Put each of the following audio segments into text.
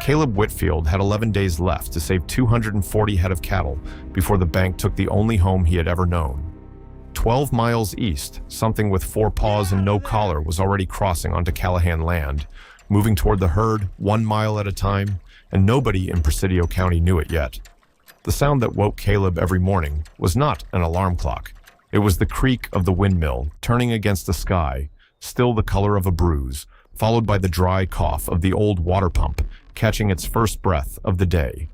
Caleb Whitfield had 11 days left to save 240 head of cattle before the bank took the only home he had ever known. 12 miles east, something with 4 paws and no collar was already crossing onto Callahan land, moving toward the herd 1 mile at a time, and nobody in Presidio County knew it yet. The sound that woke Caleb every morning was not an alarm clock. It was the creak of the windmill turning against the sky, still the color of a bruise, followed by the dry cough of the old water pump catching its first breath of the day.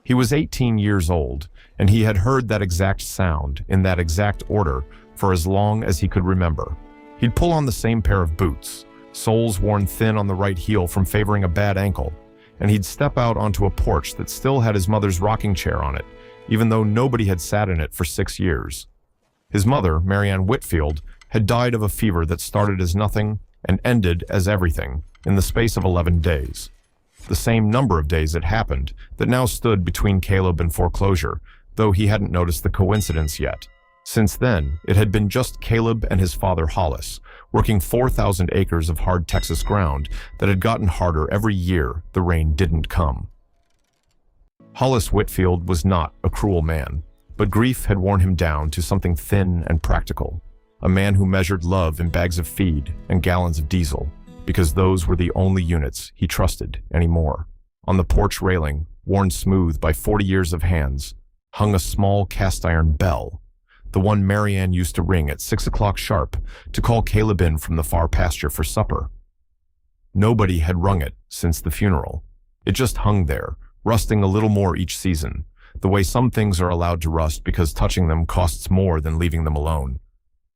He was 18 years old, and he had heard that exact sound in that exact order for as long as he could remember. He'd pull on the same pair of boots, soles worn thin on the right heel from favoring a bad ankle, and he'd step out onto a porch that still had his mother's rocking chair on it, even though nobody had sat in it for 6 years. His mother, Marianne Whitfield, had died of a fever that started as nothing and ended as everything in the space of 11 days. The same number of days it happened that now stood between Caleb and foreclosure, though he hadn't noticed the coincidence yet. Since then, it had been just Caleb and his father Hollis, working 4,000 acres of hard Texas ground that had gotten harder every year the rain didn't come. Hollis Whitfield was not a cruel man, but grief had worn him down to something thin and practical, a man who measured love in bags of feed and gallons of diesel, because those were the only units he trusted anymore. On the porch railing, worn smooth by 40 years of hands, hung a small cast-iron bell, the one Marianne used to ring at 6 o'clock sharp to call Caleb in from the far pasture for supper. Nobody had rung it since the funeral. It just hung there, rusting a little more each season, the way some things are allowed to rust because touching them costs more than leaving them alone.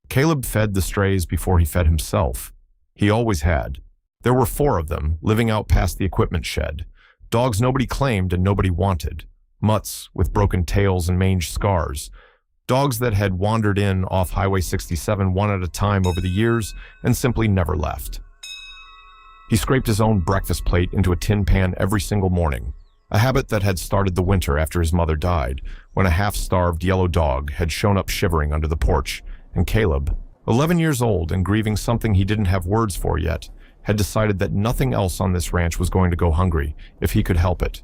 Caleb fed the strays before he fed himself. He always had. There were 4 of them, living out past the equipment shed. Dogs nobody claimed and nobody wanted. Mutts with broken tails and mange scars. Dogs that had wandered in off Highway 67 one at a time over the years and simply never left. He scraped his own breakfast plate into a tin pan every single morning, a habit that had started the winter after his mother died, when a half-starved yellow dog had shown up shivering under the porch, and Caleb, 11 years old and grieving something he didn't have words for yet, had decided that nothing else on this ranch was going to go hungry if he could help it.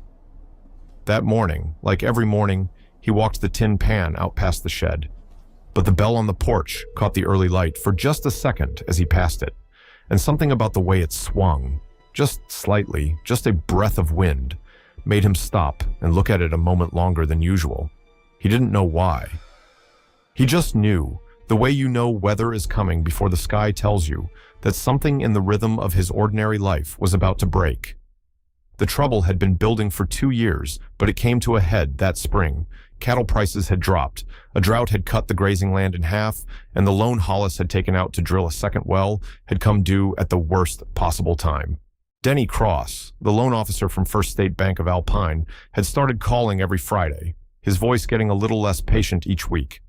That morning, like every morning, he walked the tin pan out past the shed. But the bell on the porch caught the early light for just a second as he passed it, and something about the way it swung, just slightly, just a breath of wind, made him stop and look at it a moment longer than usual. He didn't know why. He just knew, the way you know weather is coming before the sky tells you, that something in the rhythm of his ordinary life was about to break. The trouble had been building for 2 years, but it came to a head that spring. Cattle prices had dropped, a drought had cut the grazing land in half, and the loan Hollis had taken out to drill a second well had come due at the worst possible time. Denny Cross, the loan officer from First State Bank of Alpine, had started calling every Friday, his voice getting a little less patient each week.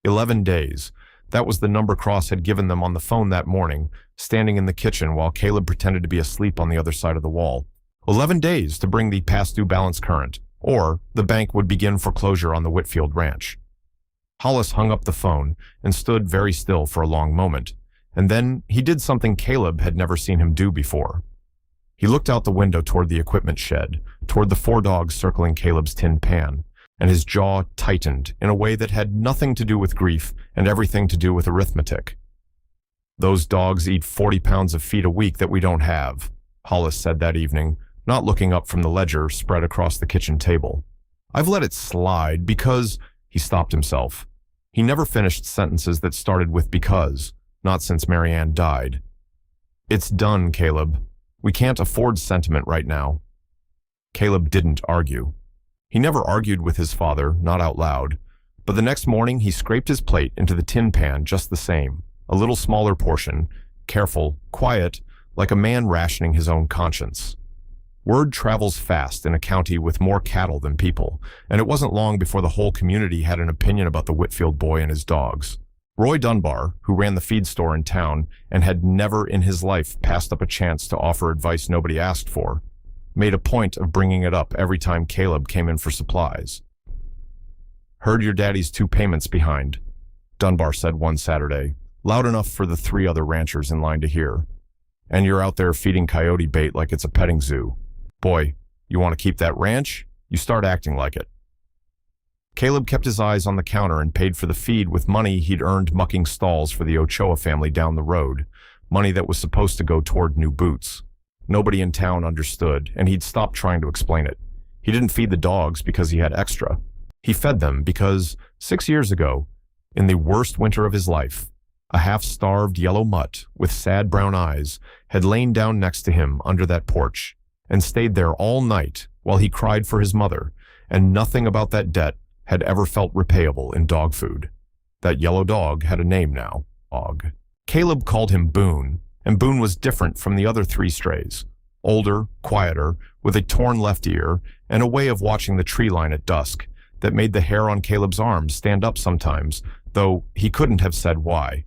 11 days. That was the number Cross had given them on the phone that morning, standing in the kitchen while Caleb pretended to be asleep on the other side of the wall. 11 days to bring the past due balance current, or the bank would begin foreclosure on the Whitfield ranch. Hollis hung up the phone and stood very still for a long moment, and then he did something Caleb had never seen him do before. He looked out the window toward the equipment shed, toward the 4 dogs circling Caleb's tin pan, and his jaw tightened in a way that had nothing to do with grief and everything to do with arithmetic. "Those dogs eat 40 pounds of feed a week that we don't have," Hollis said that evening, not looking up from the ledger spread across the kitchen table. "I've let it slide because—" He stopped himself. He never finished sentences that started with because, not since Marianne died. "It's done, Caleb. We can't afford sentiment right now." Caleb didn't argue. He never argued with his father, not out loud, but the next morning he scraped his plate into the tin pan just the same, a little smaller portion, careful, quiet, like a man rationing his own conscience. Word travels fast in a county with more cattle than people, and it wasn't long before the whole community had an opinion about the Whitfield boy and his dogs. Roy Dunbar, who ran the feed store in town and had never in his life passed up a chance to offer advice nobody asked for, made a point of bringing it up every time Caleb came in for supplies. "Heard your daddy's 2 payments behind," Dunbar said one Saturday, loud enough for the 3 other ranchers in line to hear. And you're out there feeding coyote bait like it's a petting zoo. Boy, you want to keep that ranch? You start acting like it. Caleb kept his eyes on the counter and paid for the feed with money he'd earned mucking stalls for the Ochoa family down the road, money that was supposed to go toward new boots. Nobody in town understood, and he'd stopped trying to explain it. He didn't feed the dogs because he had extra. He fed them because, 6 years ago, in the worst winter of his life, a half-starved yellow mutt with sad brown eyes had lain down next to him under that porch and stayed there all night while he cried for his mother, and nothing about that debt had ever felt repayable in dog food. That yellow dog had a name now, Og. Caleb called him Boone, and Boone was different from the other 3 strays. Older, quieter, with a torn left ear, and a way of watching the tree line at dusk that made the hair on Caleb's arms stand up sometimes, though he couldn't have said why.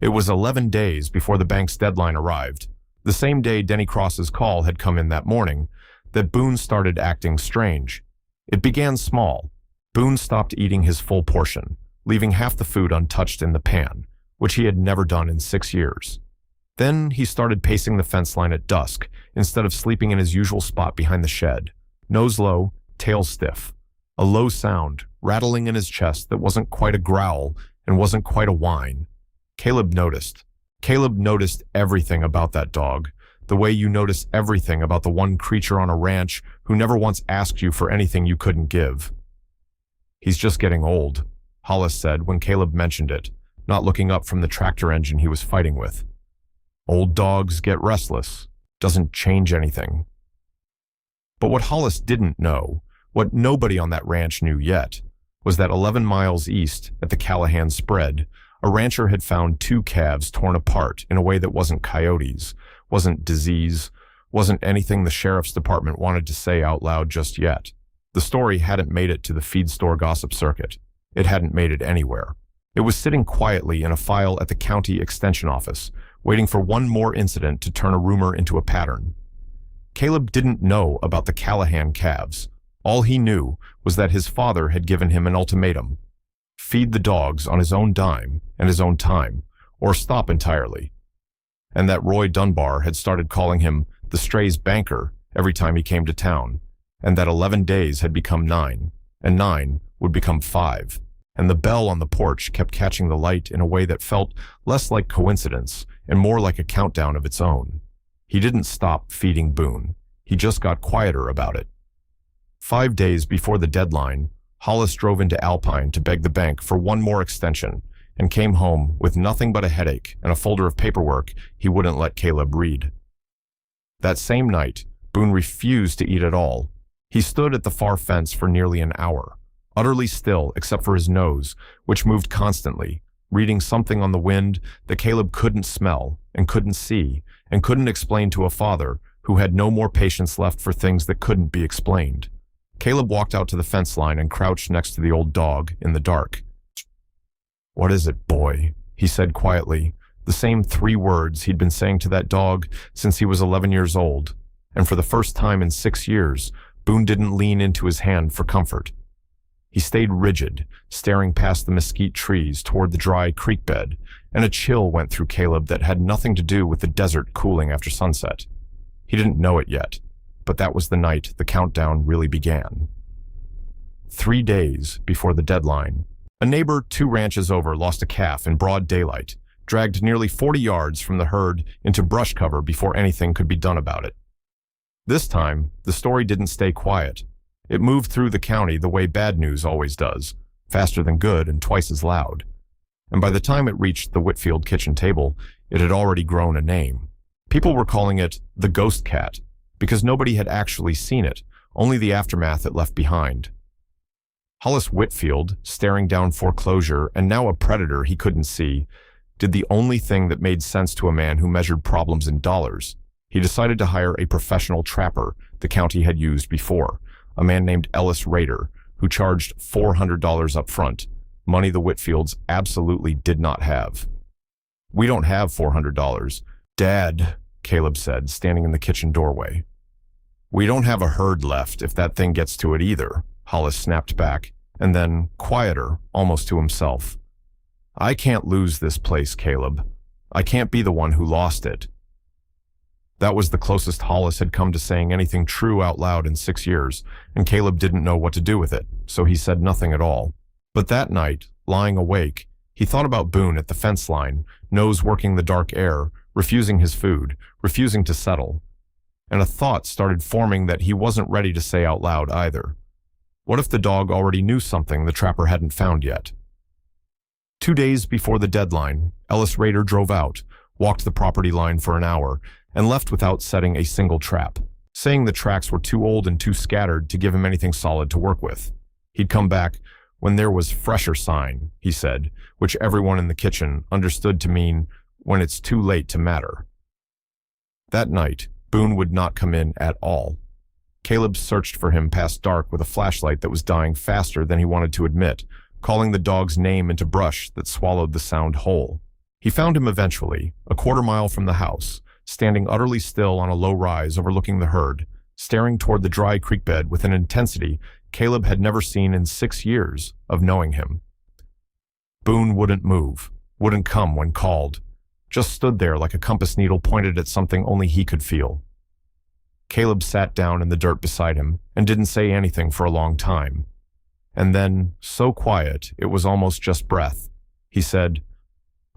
It was 11 days before the bank's deadline arrived, the same day Denny Cross's call had come in that morning, that Boone started acting strange. It began small. Boone stopped eating his full portion, leaving half the food untouched in the pan, which he had never done in 6 years. Then he started pacing the fence line at dusk, instead of sleeping in his usual spot behind the shed, nose low, tail stiff, a low sound rattling in his chest that wasn't quite a growl and wasn't quite a whine. Caleb noticed. Caleb noticed everything about that dog, the way you notice everything about the one creature on a ranch who never once asked you for anything you couldn't give. "He's just getting old," Hollis said when Caleb mentioned it, not looking up from the tractor engine he was fighting with. "Old dogs get restless. Doesn't change anything." But what Hollis didn't know, what nobody on that ranch knew yet, was that 11 miles east at the Callahan spread, a rancher had found 2 calves torn apart in a way that wasn't coyotes, wasn't disease, wasn't anything the sheriff's department wanted to say out loud just yet. The story hadn't made it to the feed store gossip circuit. It hadn't made it anywhere. It was sitting quietly in a file at the county extension office, waiting for one more incident to turn a rumor into a pattern. Caleb didn't know about the Callahan calves. All he knew was that his father had given him an ultimatum: feed the dogs on his own dime and his own time, or stop entirely. And that Roy Dunbar had started calling him the stray's banker every time he came to town, and that 11 days had become 9, and 9 would become 5. And the bell on the porch kept catching the light in a way that felt less like coincidence and more like a countdown of its own. He didn't stop feeding Boone. He just got quieter about it. 5 days before the deadline, Hollis drove into Alpine to beg the bank for one more extension and came home with nothing but a headache and a folder of paperwork he wouldn't let Caleb read. That same night, Boone refused to eat at all. He stood at the far fence for nearly an hour, utterly still except for his nose, which moved constantly, reading something on the wind that Caleb couldn't smell and couldn't see and couldn't explain to a father who had no more patience left for things that couldn't be explained. Caleb walked out to the fence line and crouched next to the old dog in the dark. "What is it, boy?" he said quietly, the same 3 words he'd been saying to that dog since he was 11 years old, and for the first time in 6 years, Boone didn't lean into his hand for comfort. He stayed rigid, staring past the mesquite trees toward the dry creek bed, and a chill went through Caleb that had nothing to do with the desert cooling after sunset. He didn't know it yet, but that was the night the countdown really began. 3 days before the deadline, a neighbor 2 ranches over lost a calf in broad daylight, dragged nearly 40 yards from the herd into brush cover before anything could be done about it. This time, the story didn't stay quiet. It moved through the county the way bad news always does, faster than good and twice as loud. And by the time it reached the Whitfield kitchen table, it had already grown a name. People were calling it the ghost cat, because nobody had actually seen it, only the aftermath it left behind. Hollis Whitfield, staring down foreclosure and now a predator he couldn't see, did the only thing that made sense to a man who measured problems in dollars. He decided to hire a professional trapper the county had used before, a man named Ellis Rader, who charged $400 up front, money the Whitfields absolutely did not have. "We don't have $400. Dad," Caleb said, standing in the kitchen doorway. "We don't have a herd left if that thing gets to it either," Hollis snapped back, and then, quieter, almost to himself. "I can't lose this place, Caleb. I can't be the one who lost it." That was the closest Hollis had come to saying anything true out loud in 6 years, and Caleb didn't know what to do with it, so he said nothing at all. But that night, lying awake, he thought about Boone at the fence line, nose working the dark air, refusing his food, refusing to settle. And a thought started forming that he wasn't ready to say out loud either. What if the dog already knew something the trapper hadn't found yet? 2 days before the deadline, Ellis Rader drove out, walked the property line for an hour, and left without setting a single trap, saying the tracks were too old and too scattered to give him anything solid to work with. He'd come back when there was fresher sign, he said, which everyone in the kitchen understood to mean when it's too late to matter. That night, Boone would not come in at all. Caleb searched for him past dark with a flashlight that was dying faster than he wanted to admit, calling the dog's name into brush that swallowed the sound whole. He found him eventually, a quarter-mile from the house, standing utterly still on a low rise overlooking the herd, staring toward the dry creek bed with an intensity Caleb had never seen in 6 years of knowing him. Boone wouldn't move, wouldn't come when called, just stood there like a compass needle pointed at something only he could feel. Caleb sat down in the dirt beside him and didn't say anything for a long time. And then, so quiet, it was almost just breath, he said,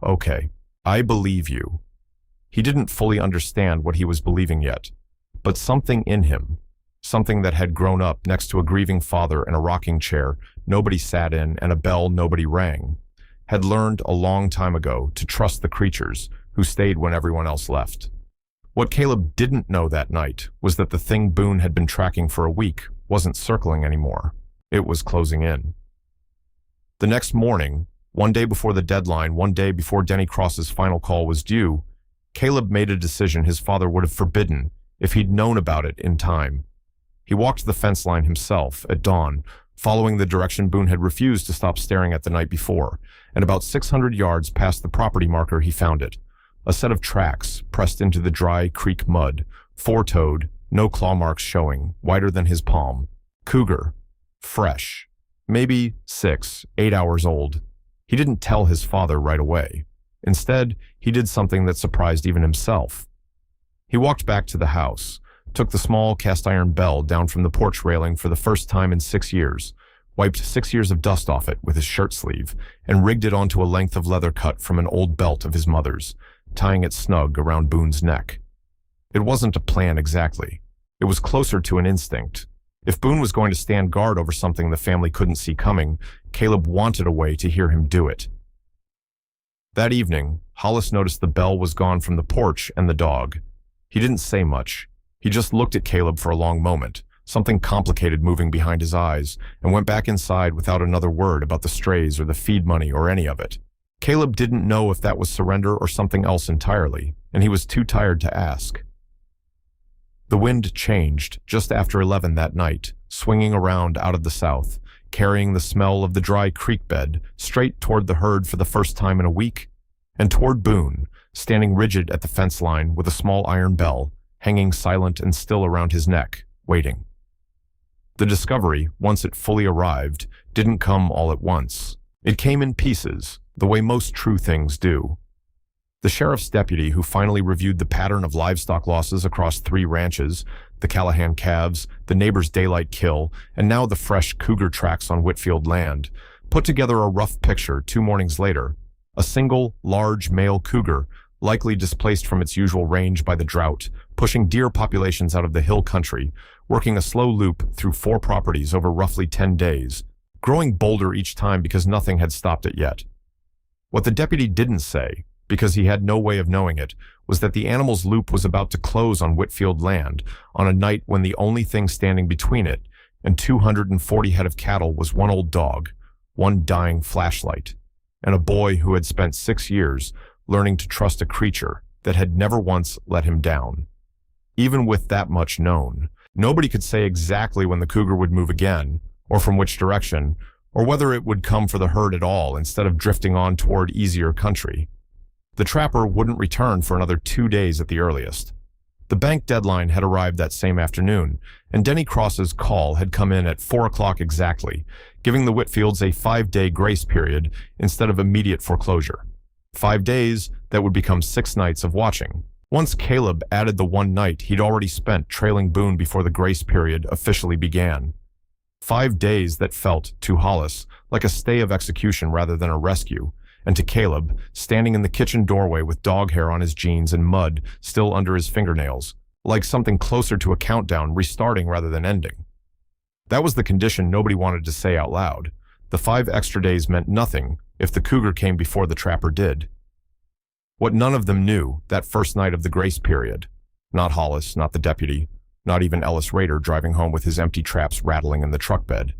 "Okay, I believe you." He didn't fully understand what he was believing yet, but something in him, something that had grown up next to a grieving father in a rocking chair nobody sat in and a bell nobody rang, had learned a long time ago to trust the creatures who stayed when everyone else left. What Caleb didn't know that night was that the thing Boone had been tracking for a week wasn't circling anymore. It was closing in. The next morning, one day before the deadline, one day before Denny Cross's final call was due, Caleb made a decision his father would have forbidden if he'd known about it in time. He walked the fence line himself at dawn, following the direction Boone had refused to stop staring at the night before, and about 600 yards past the property marker he found it. A set of tracks pressed into the dry creek mud, four-toed, no claw marks showing, wider than his palm. Cougar. Fresh. Maybe 6, 8 hours old. He didn't tell his father right away. Instead, he did something that surprised even himself. He walked back to the house, took the small cast-iron bell down from the porch railing for the first time in 6 years, wiped 6 years of dust off it with his shirt sleeve, and rigged it onto a length of leather cut from an old belt of his mother's, tying it snug around Boone's neck. It wasn't a plan exactly. It was closer to an instinct. If Boone was going to stand guard over something the family couldn't see coming, Caleb wanted a way to hear him do it. That evening, Hollis noticed the bell was gone from the porch and the dog. He didn't say much. He just looked at Caleb for a long moment, something complicated moving behind his eyes, and went back inside without another word about the strays or the feed money or any of it. Caleb didn't know if that was surrender or something else entirely, and he was too tired to ask. The wind changed just after 11 that night, swinging around out of the south, carrying the smell of the dry creek bed straight toward the herd for the first time in a week, and toward Boone, standing rigid at the fence line with a small iron bell, hanging silent and still around his neck, waiting. The discovery, once it fully arrived, didn't come all at once. It came in pieces, the way most true things do. The sheriff's deputy who finally reviewed the pattern of livestock losses across 3 ranches, the Callahan calves, the neighbor's daylight kill, and now the fresh cougar tracks on Whitfield land, put together a rough picture 2 mornings later. A single, large male cougar, likely displaced from its usual range by the drought, pushing deer populations out of the hill country, working a slow loop through 4 properties over roughly 10 days, growing bolder each time because nothing had stopped it yet. What the deputy didn't say, because he had no way of knowing it, was that the animal's loop was about to close on Whitfield land on a night when the only thing standing between it and 240 head of cattle was one old dog, one dying flashlight, and a boy who had spent 6 years learning to trust a creature that had never once let him down. Even with that much known, nobody could say exactly when the cougar would move again, or from which direction, or whether it would come for the herd at all instead of drifting on toward easier country. The trapper wouldn't return for another 2 days at the earliest. The bank deadline had arrived that same afternoon, and Denny Cross's call had come in at 4 o'clock exactly, giving the Whitfields a 5-day grace period instead of immediate foreclosure. 5 days that would become 6 nights of watching, Once Caleb added the one night he'd already spent trailing Boone before the grace period officially began. 5 days that felt, to Hollis, like a stay of execution rather than a rescue, and to Caleb, standing in the kitchen doorway with dog hair on his jeans and mud still under his fingernails, like something closer to a countdown restarting rather than ending. That was the condition nobody wanted to say out loud. The 5 extra days meant nothing if the cougar came before the trapper did. What none of them knew that first night of the grace period, not Hollis, not the deputy, not even Ellis Rader driving home with his empty traps rattling in the truck bed,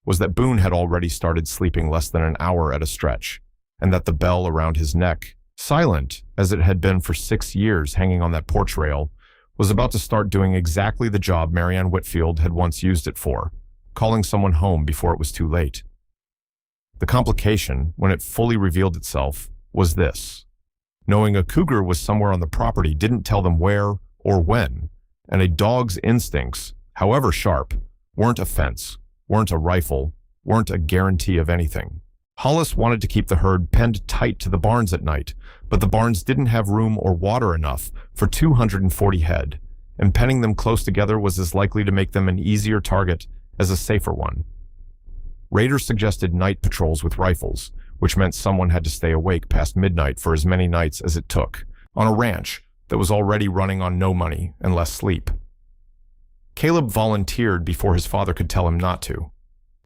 was that Boone had already started sleeping less than an hour at a stretch, and that the bell around his neck, silent as it had been for 6 years hanging on that porch rail, was about to start doing exactly the job Marianne Whitfield had once used it for, calling someone home before it was too late. The complication, when it fully revealed itself, was this. Knowing a cougar was somewhere on the property didn't tell them where or when, and a dog's instincts, however sharp, weren't a fence, weren't a rifle, weren't a guarantee of anything. Hollis wanted to keep the herd penned tight to the barns at night, but the barns didn't have room or water enough for 240 head, and penning them close together was as likely to make them an easier target as a safer one. Raiders suggested night patrols with rifles, which meant someone had to stay awake past midnight for as many nights as it took, on a ranch that was already running on no money and less sleep. Caleb volunteered before his father could tell him not to.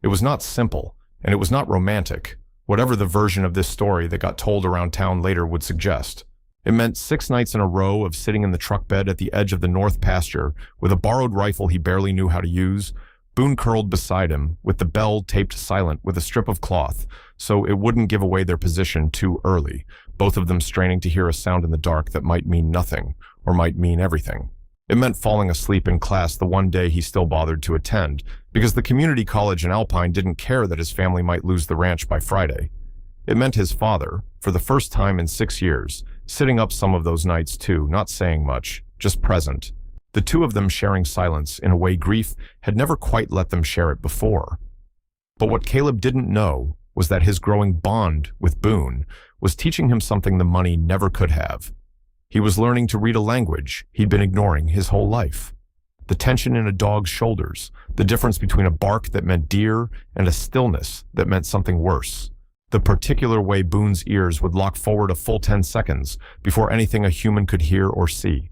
It was not simple, and it was not romantic, whatever the version of this story that got told around town later would suggest. It meant 6 nights in a row of sitting in the truck bed at the edge of the north pasture with a borrowed rifle he barely knew how to use, Boone curled beside him, with the bell taped silent with a strip of cloth, so it wouldn't give away their position too early, both of them straining to hear a sound in the dark that might mean nothing, or might mean everything. It meant falling asleep in class the one day he still bothered to attend, because the community college in Alpine didn't care that his family might lose the ranch by Friday. It meant his father, for the first time in 6 years, sitting up some of those nights too, not saying much, just present. The two of them sharing silence in a way grief had never quite let them share it before. But what Caleb didn't know was that his growing bond with Boone was teaching him something the money never could have. He was learning to read a language he'd been ignoring his whole life. The tension in a dog's shoulders, the difference between a bark that meant deer and a stillness that meant something worse. The particular way Boone's ears would lock forward a full 10 seconds before anything a human could hear or see.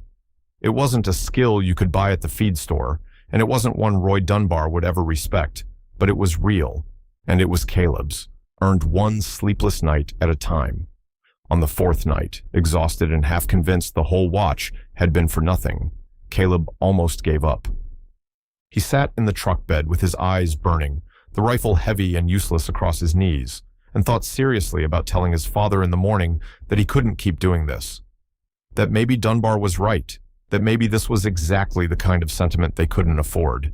It wasn't a skill you could buy at the feed store, and it wasn't one Roy Dunbar would ever respect, but it was real, and it was Caleb's, earned one sleepless night at a time. On the 4th night, exhausted and half convinced the whole watch had been for nothing, Caleb almost gave up. He sat in the truck bed with his eyes burning, the rifle heavy and useless across his knees, and thought seriously about telling his father in the morning that he couldn't keep doing this. That maybe Dunbar was right, that maybe this was exactly the kind of sentiment they couldn't afford.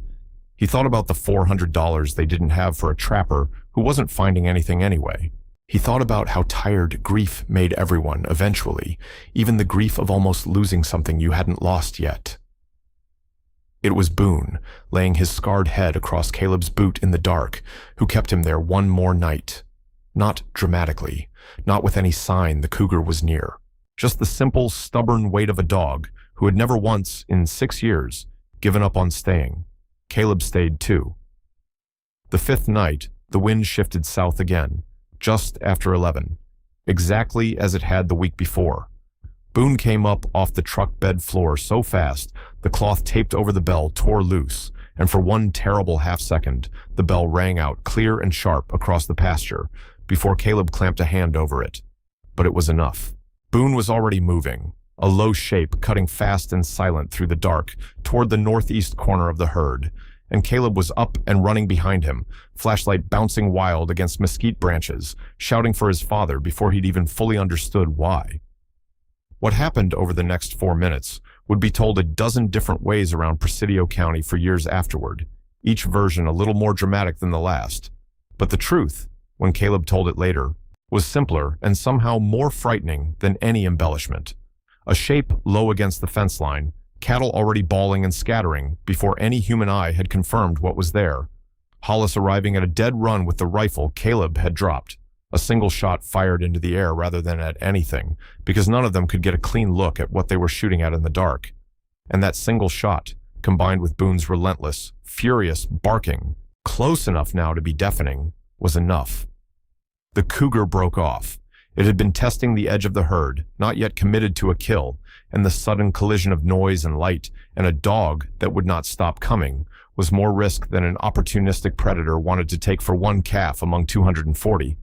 He thought about the $400 they didn't have for a trapper who wasn't finding anything anyway. He thought about how tired grief made everyone eventually, even the grief of almost losing something you hadn't lost yet. It was Boone, laying his scarred head across Caleb's boot in the dark, who kept him there one more night. Not dramatically, not with any sign the cougar was near. Just the simple, stubborn weight of a dog who had never once, in 6 years, given up on staying. Caleb stayed too. The 5th night, the wind shifted south again, just after 11, exactly as it had the week before. Boone came up off the truck bed floor so fast, the cloth taped over the bell tore loose, and for one terrible half-second, the bell rang out clear and sharp across the pasture before Caleb clamped a hand over it. But it was enough. Boone was already moving, a low shape cutting fast and silent through the dark toward the northeast corner of the herd, and Caleb was up and running behind him, flashlight bouncing wild against mesquite branches, shouting for his father before he'd even fully understood why. What happened over the next 4 minutes would be told a dozen different ways around Presidio County for years afterward, each version a little more dramatic than the last. But the truth, when Caleb told it later, was simpler and somehow more frightening than any embellishment. A shape low against the fence line, cattle already bawling and scattering before any human eye had confirmed what was there. Hollis arriving at a dead run with the rifle Caleb had dropped. A single shot fired into the air rather than at anything, because none of them could get a clean look at what they were shooting at in the dark. And that single shot, combined with Boone's relentless, furious barking, close enough now to be deafening, was enough. The cougar broke off. It had been testing the edge of the herd, not yet committed to a kill, and the sudden collision of noise and light and a dog that would not stop coming was more risk than an opportunistic predator wanted to take for one calf among 240.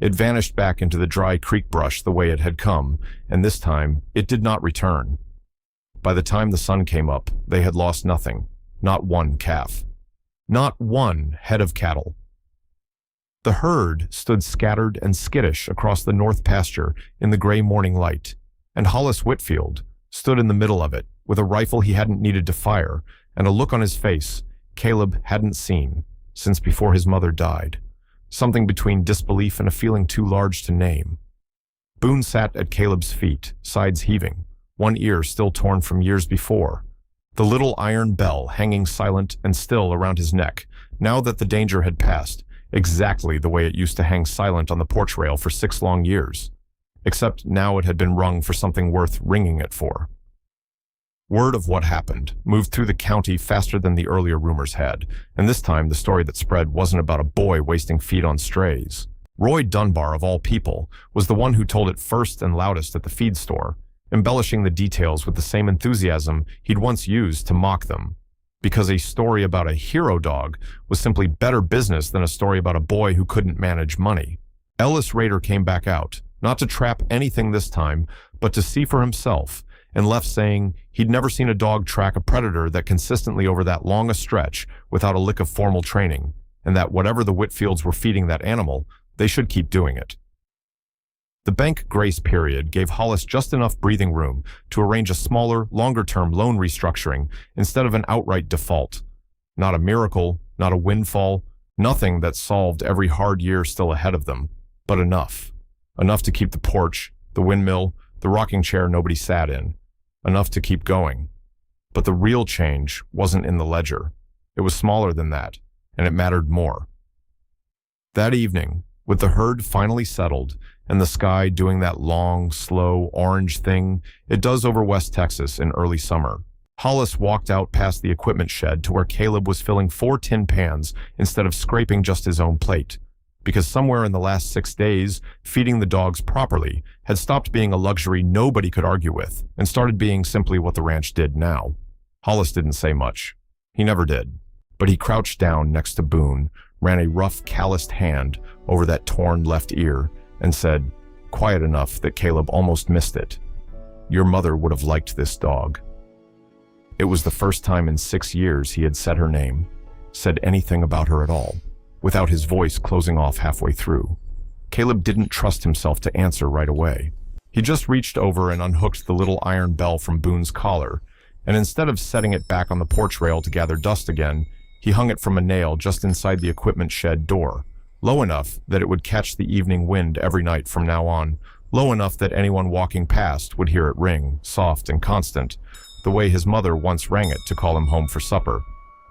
It vanished back into the dry creek brush the way it had come, and this time it did not return. By the time the sun came up, they had lost nothing, not one calf, not one head of cattle. The herd stood scattered and skittish across the north pasture in the gray morning light, and Hollis Whitfield stood in the middle of it with a rifle he hadn't needed to fire and a look on his face Caleb hadn't seen since before his mother died, something between disbelief and a feeling too large to name. Boone sat at Caleb's feet, sides heaving, one ear still torn from years before, the little iron bell hanging silent and still around his neck, now that the danger had passed, exactly the way it used to hang silent on the porch rail for 6 long years, except now it had been rung for something worth ringing it for. Word of what happened moved through the county faster than the earlier rumors had, and this time the story that spread wasn't about a boy wasting feed on strays. Roy Dunbar, of all people, was the one who told it first and loudest at the feed store, embellishing the details with the same enthusiasm he'd once used to mock them, because a story about a hero dog was simply better business than a story about a boy who couldn't manage money. Ellis Rader came back out, not to trap anything this time, but to see for himself, and left saying he'd never seen a dog track a predator that consistently over that long a stretch without a lick of formal training, and that whatever the Whitfields were feeding that animal, they should keep doing it. The bank grace period gave Hollis just enough breathing room to arrange a smaller, longer-term loan restructuring instead of an outright default. Not a miracle, not a windfall, nothing that solved every hard year still ahead of them, but enough. Enough to keep the porch, the windmill, the rocking chair nobody sat in. Enough to keep going. But the real change wasn't in the ledger. It was smaller than that, and it mattered more. That evening, with the herd finally settled, and the sky doing that long, slow, orange thing it does over West Texas in early summer, Hollis walked out past the equipment shed to where Caleb was filling 4 tin pans instead of scraping just his own plate, because somewhere in the last 6 days, feeding the dogs properly had stopped being a luxury nobody could argue with and started being simply what the ranch did now. Hollis didn't say much. He never did. But he crouched down next to Boone, ran a rough, calloused hand over that torn left ear, and said, quiet enough that Caleb almost missed it, "Your mother would have liked this dog." It was the first time in 6 years he had said her name, said anything about her at all, without his voice closing off halfway through. Caleb didn't trust himself to answer right away. He just reached over and unhooked the little iron bell from Boone's collar, and instead of setting it back on the porch rail to gather dust again, he hung it from a nail just inside the equipment shed door, low enough that it would catch the evening wind every night from now on, low enough that anyone walking past would hear it ring, soft and constant, the way his mother once rang it to call him home for supper.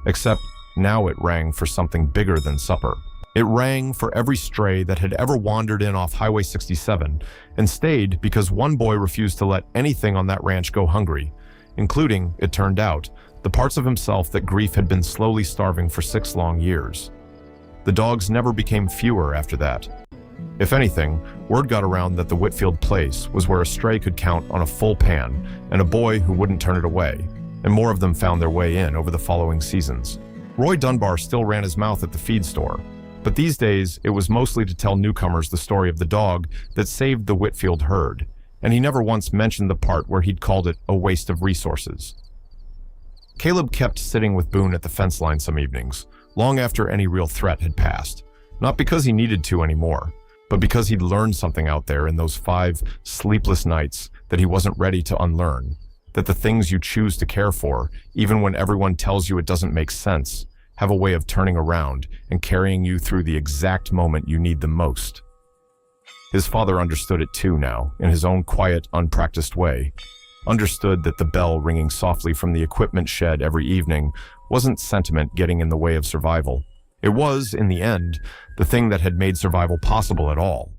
Except now it rang for something bigger than supper. It rang for every stray that had ever wandered in off Highway 67 and stayed because one boy refused to let anything on that ranch go hungry, including, it turned out, the parts of himself that grief had been slowly starving for 6 long years. The dogs never became fewer after that. If anything, word got around that the Whitfield place was where a stray could count on a full pan and a boy who wouldn't turn it away, and more of them found their way in over the following seasons. Roy Dunbar still ran his mouth at the feed store, but these days it was mostly to tell newcomers the story of the dog that saved the Whitfield herd, and he never once mentioned the part where he'd called it a waste of resources. Caleb kept sitting with Boone at the fence line some evenings, long after any real threat had passed, not because he needed to anymore, but because he'd learned something out there in those 5 sleepless nights that he wasn't ready to unlearn, that the things you choose to care for, even when everyone tells you it doesn't make sense, have a way of turning around and carrying you through the exact moment you need them most. His father understood it too now, in his own quiet, unpracticed way. Understood that the bell ringing softly from the equipment shed every evening wasn't sentiment getting in the way of survival. It was, in the end, the thing that had made survival possible at all.